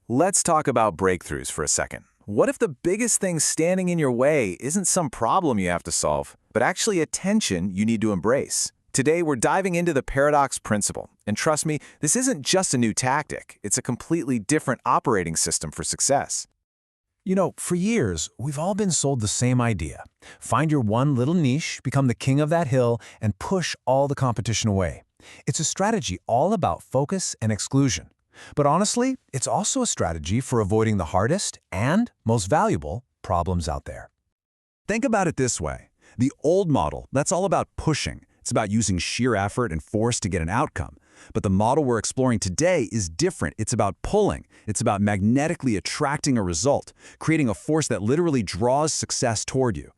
Let's talk about breakthroughs for a second. What if the biggest thing standing in your way isn't some problem you have to solve, but actually a tension you need to embrace? Today, we're diving into the paradox principle. And trust me, this isn't just a new tactic. It's a completely different operating system for success. You know, for years, we've all been sold the same idea. Find your one little niche, become the king of that hill, and push all the competition away. It's a strategy all about focus and exclusion. But honestly, it's also a strategy for avoiding the hardest and most valuable problems out there. Think about it this way. The old model, that's all about pushing. It's about using sheer effort and force to get an outcome. But the model we're exploring today is different. It's about pulling. It's about magnetically attracting a result, creating a force that literally draws success toward you.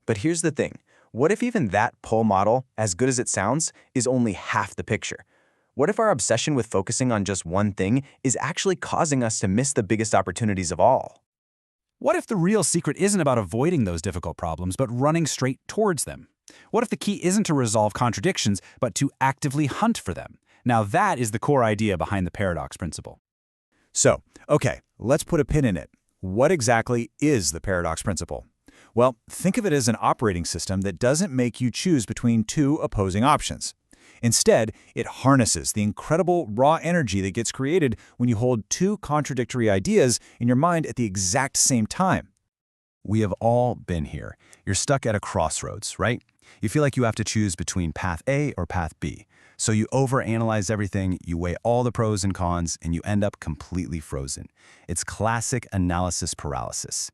But here's the thing. What if even that pull model, as good as it sounds, is only half the picture? What if our obsession with focusing on just one thing is actually causing us to miss the biggest opportunities of all? What if the real secret isn't about avoiding those difficult problems, but running straight towards them? What if the key isn't to resolve contradictions, but to actively hunt for them? Now that is the core idea behind the paradox principle. So, okay, let's put a pin in it. What exactly is the paradox principle? Well, think of it as an operating system that doesn't make you choose between two opposing options. Instead, it harnesses the incredible raw energy that gets created when you hold two contradictory ideas in your mind at the exact same time. We have all been here. You're stuck at a crossroads, right? You feel like you have to choose between path A or path B. So you overanalyze everything, you weigh all the pros and cons, and you end up completely frozen. It's classic analysis paralysis.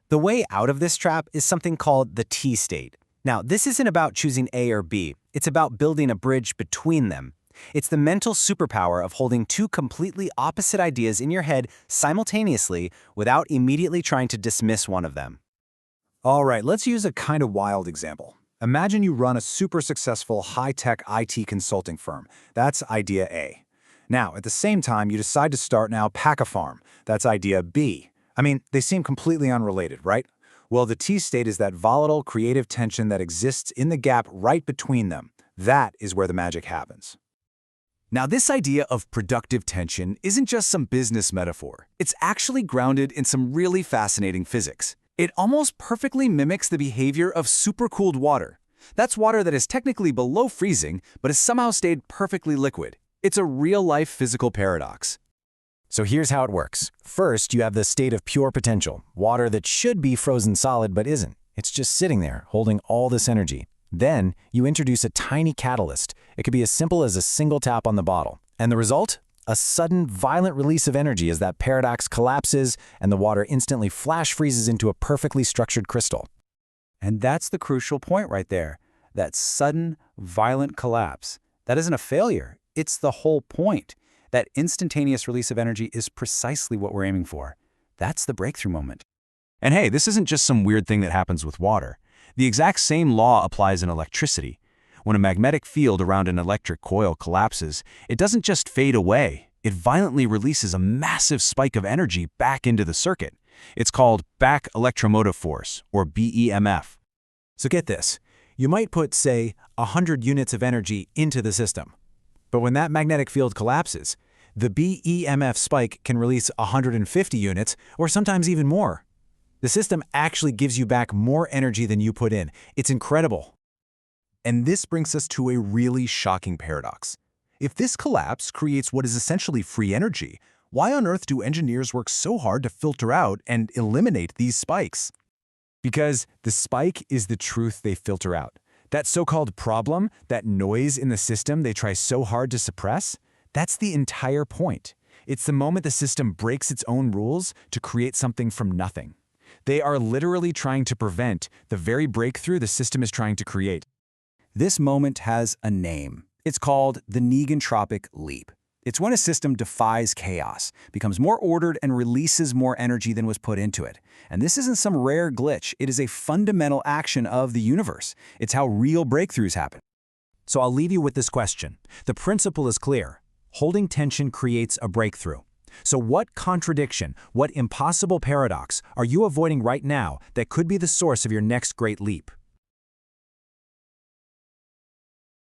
The way out of this trap is something called the T state. Now, this isn't about choosing A or B. It's about building a bridge between them. It's the mental superpower of holding two completely opposite ideas in your head simultaneously without immediately trying to dismiss one of them. All right, let's use a kind of wild example. Imagine you run a super successful high-tech IT consulting firm. That's idea A. Now, at the same time, you decide to start an alpaca farm. That's idea B. I mean, they seem completely unrelated, right? Well, the T state is that volatile, creative tension that exists in the gap right between them. That is where the magic happens. Now, this idea of productive tension isn't just some business metaphor. It's actually grounded in some really fascinating physics. It almost perfectly mimics the behavior of supercooled water. That's water that is technically below freezing, but has somehow stayed perfectly liquid. It's a real-life physical paradox. So here's how it works. First, you have the state of pure potential, water that should be frozen solid but isn't. It's just sitting there, holding all this energy. Then, you introduce a tiny catalyst. It could be as simple as a single tap on the bottle. And the result? A sudden, violent release of energy as that paradox collapses and the water instantly flash freezes into a perfectly structured crystal. And that's the crucial point right there. That sudden, violent collapse. That isn't a failure. It's the whole point. That instantaneous release of energy is precisely what we're aiming for. That's the breakthrough moment. And hey, this isn't just some weird thing that happens with water. The exact same law applies in electricity. When a magnetic field around an electric coil collapses, it doesn't just fade away. It violently releases a massive spike of energy back into the circuit. It's called back electromotive force, or BEMF. So get this. You might put, say, 100 units of energy into the system. But when that magnetic field collapses, the BEMF spike can release 150 units, or sometimes even more. The system actually gives you back more energy than you put in. It's incredible. And this brings us to a really shocking paradox. If this collapse creates what is essentially free energy, why on earth do engineers work so hard to filter out and eliminate these spikes? Because the spike is the truth they filter out. That so-called problem, that noise in the system they try so hard to suppress, that's the entire point. It's the moment the system breaks its own rules to create something from nothing. They are literally trying to prevent the very breakthrough the system is trying to create. This moment has a name. It's called the negentropic leap. It's when a system defies chaos, becomes more ordered, and releases more energy than was put into it. And this isn't some rare glitch. It is a fundamental action of the universe. It's how real breakthroughs happen. So I'll leave you with this question. The principle is clear. Holding tension creates a breakthrough. So what contradiction, what impossible paradox are you avoiding right now that could be the source of your next great leap?